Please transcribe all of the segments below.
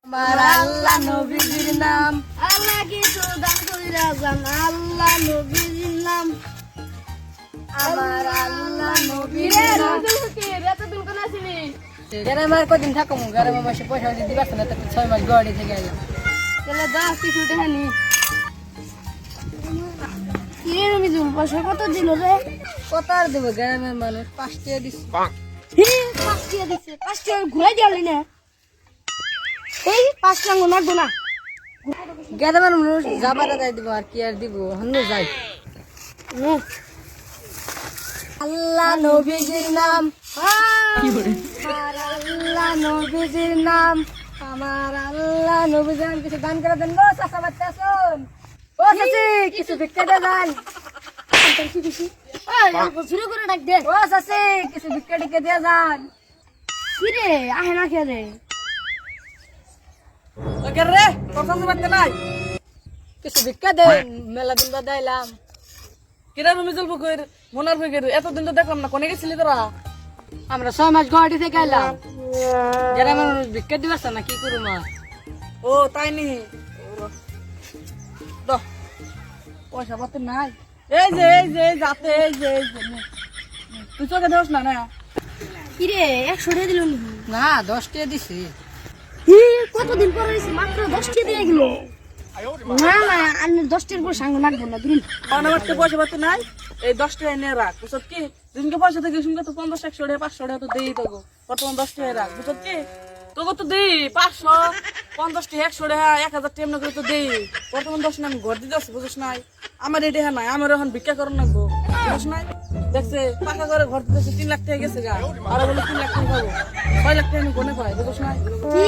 আমার আল্লাহ নবীর নাম আল্লাহ কিছু দান কইরা জান আল্লাহ নবীর নাম আমার আল্লাহ নবীর রে নাম নবীকে রাতে দিন কোন আসিনি গ্রামে আর কদিন থাকো গ্রামে মাসে পয়সা দিতে পারছে না তো 6 মাস গড়ে থেকে গেলাম চলে দাও কিছু দেখানি কি রে নবীজুল পয়সা কত দিল রে কত আর দেবো গ্রামের মানুষ 5 টাকা দিচ্ছে হে 5 টাকা দিছে 5 টাকা ঘুরাই দিলি না এই 5 টাকা লাগবে না গ্রামের মানুষ যাবার যাই দিব আর কি আর দিব হন্নে যাই আল্লাহ নবীজির নাম আমার আল্লাহ নবীজির নাম আমার আল্লাহ নবীজির নাম কিছু দান করে দেন গো চাচা বাচ্চা শুন ও চাচি কিছু ভিক্ষা দিয়ে যান কি দিছি এই অল্প শুরু করে ডাক দে ও চাচি কিছু ভিক্ষা টিকে দিয়ে যান কি রে আহে না কে রে ওকে রে তোর চাচা বাচ্চা নাই কিছু ভিক্ষা দে মেলা দিন বাদ আইলাম কিরা তুমি চলবো কই মনার ফিকের এতদিন তো দেখলাম না কোনে গেছিলি তোরা আমরা 6 মাস গুয়াহাটি থেকে আইলাম গ্রামের মানুষ ভিক্ষা দিবাস না কি করু মা ও তাই নি দাও পয়সা পাতি নাই এই যে যাতে তুই চোখে দেওস না না কি রে 100 টাকা দিল নি না 10 টাকা দিছি হি কতদিন পর হইছে মাত্র 10 টাকা দিয়ে গেল না না আমি 10 টাকার পর সাঙ্গ লাগবে না দিন আমার পয়সা পাতি নাই এই 10 টাকা এনে রাখ বুঝত কি দিনকে পয়সা থেকে শুনকে তো 50 100 টাকা 500 টাকা তো দেই তোকে বর্তমান 10 টাকা রাখ বুঝত কি তোকে তো দেই 500 50 টাকা 100 টাকা 1000 টাকা এমন করে তো দেই বর্তমান 10 না আমি ঘর দিতে আসছি বুঝছ নাই আমার এই টাকা নাই আমার এখন ভিক্ষা করন লাগবো বুঝছ নাই দেখছে পাকা করে ঘর দিতেছে 3 লাখ টাকা গেছে গা আর বলে 3 লাখ টাকা পাবো 6 লাখ টাকা আমি কোনে পাই বুঝছ নাই কি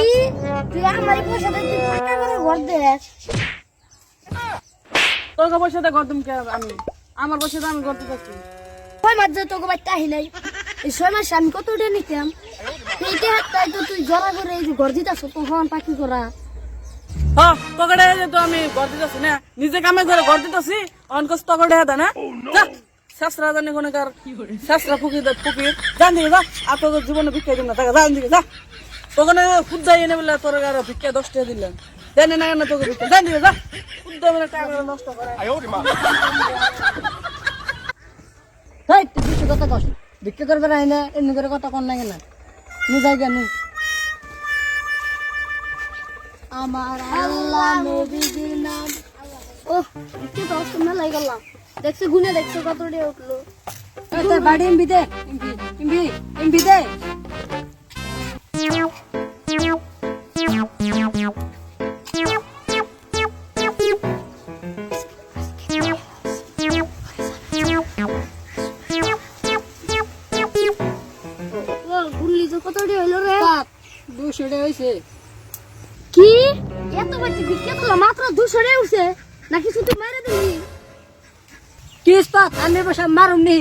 তুই আমার পয়সা দিয়ে তুই টাকা করে ঘর দেস তোকে পয়সা দিয়ে ঘর দিম কে আমি আমার পয়সা দিয়ে আমি ঘর দিতে আসছি কই মাঝে তোকে বাচ্চা আহি নাই এই 6 মাস আমি কত টাকা নিতাম এইটা হাতটাই তো তুই জরা করে এই যে ঘর দিতাছ তখন পাখি করা হ্যাঁ তোকে তো আমি ঘর দিতেছি না নিজে কামে করে ঘর দিতেছি অনকস তোকে দেয় না যা শাস্ত্রা জানি কোনে কার শাস্ত্রা ফুকি জান দিকে যা আর তোর জীবনে ভিক্ষা দিন না টাকা জান দিকে যা তোকে খুদ্দাই এনে বলে তোর আর ভিক্ষা 10 টাকা দিলাম জানি না না তোকে ভিক্ষা জান দিকে যা খুদ্দাই মানে টাকা নষ্ট করে হেই তুই কিছু কথা কস ভিক্ষা করবে না এনে এমনি করে কথা কন না কেন নু যাই কেন আমার আল্লাহ নবীজির নাম ও একটু দশ সময় লাগে গেলাম দেখছি গুনে দেখছো কত টাকা উঠলো তোর বাড়ি এমবি দে এমবি দে ও গুনলি তো কত টাকা হইলো রে 200 টাকা হয়েছে কি এত বাড়তি ভিক্ষা করলো মাত্র 200 টাকা উঠছে নাকি শুধু মারা দিলি কিস্তা আমি বসে মারুম নি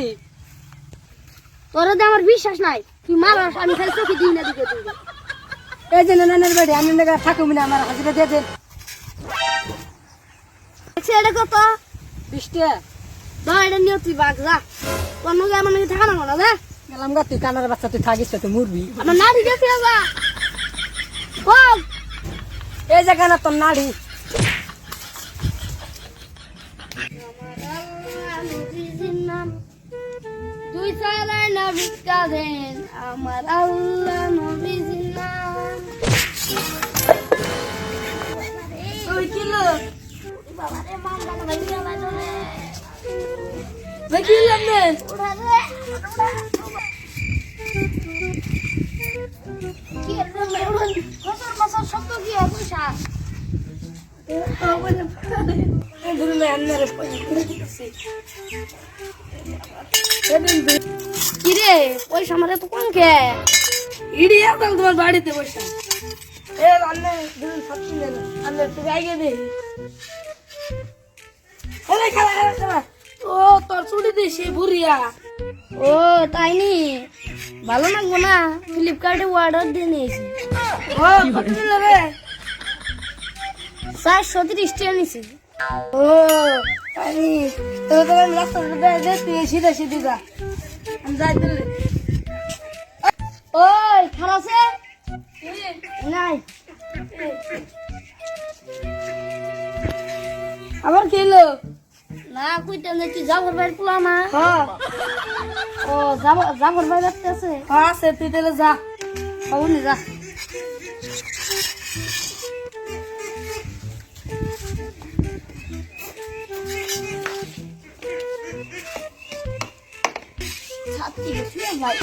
তোর আমার বিশ্বাস নাই তুই মারাস আমি খালি চোখে দিই না দিকে তুই এই যে নানার বাড়ি আমি থাকুম না আমার হাজিরা দিয়ে দেন এটা কত 20 টাকা না এটা নিয়ে তুই বাঘ যা কোনো আমার নাকি থাকা না যা গেলাম গা তুই কানার বাচ্চা তুই থাকিস তুই মুরবি আমার নাড়ি গেছে যা ও এই জায়গা না তোর নাড়ি তুই চালাই না ভিক্ষা দেন আমার আল্লাহ নবীজির নাম তুই কিলো বাবারে মামলা না ভাই গেল রে দেখি লাগবে ওড়া রে কি রে ওড়া কসর কসর শব্দ কি হয় পয়সা কি রে পয়সা আমার এত কম কে ইডি একদম তোমার বাড়িতে বসে এ রান্না দুদিন সবজি নেন আমি একটু আগে দে ওরে খেলা খেলা খেলা ও তোর চুড়ি দে সে বুড়িয়া ও তাই নি ভালো লাগবো না ফ্লিপকার্টে অর্ডার দিয়ে নিয়েছি ও কত রে 430 টাকা নিয়েছি ও তাই তো তো রাস্তা দে দে তুই সিধা সিধা যা আমি যাই দিলে ওই খারাপ আছে নাই আবার খেলো না কইতে না তুই যাবর বাইর পোলা না হ্যাঁ ও যাবর বাইর আছে হ্যাঁ সে তুই তাহলে যা খবর নি যা ছাত্রী গেছি ভাই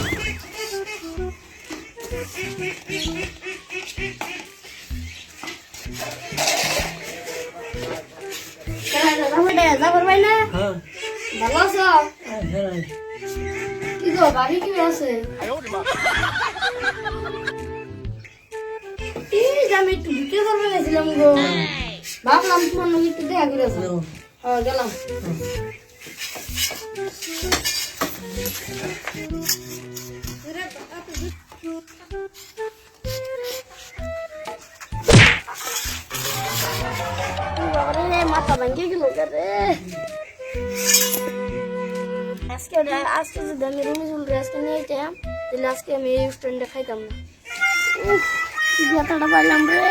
যাবর ভাই না ভালো আছো কি গো বাড়ি কি আছে আমি একটু বিক্রি করবে গেছিলাম গো ভাবলাম তোমার নদী একটু দেখা করে হ্যাঁ গেলাম মাথা ভাঙে গেল রে আজকে যদি আমি রুমে চলতে আজকে নিয়ে যেতাম তাহলে আজকে আমি এই স্ট্যান্ডে খাইতাম না ব্যথাটা পাইলাম রে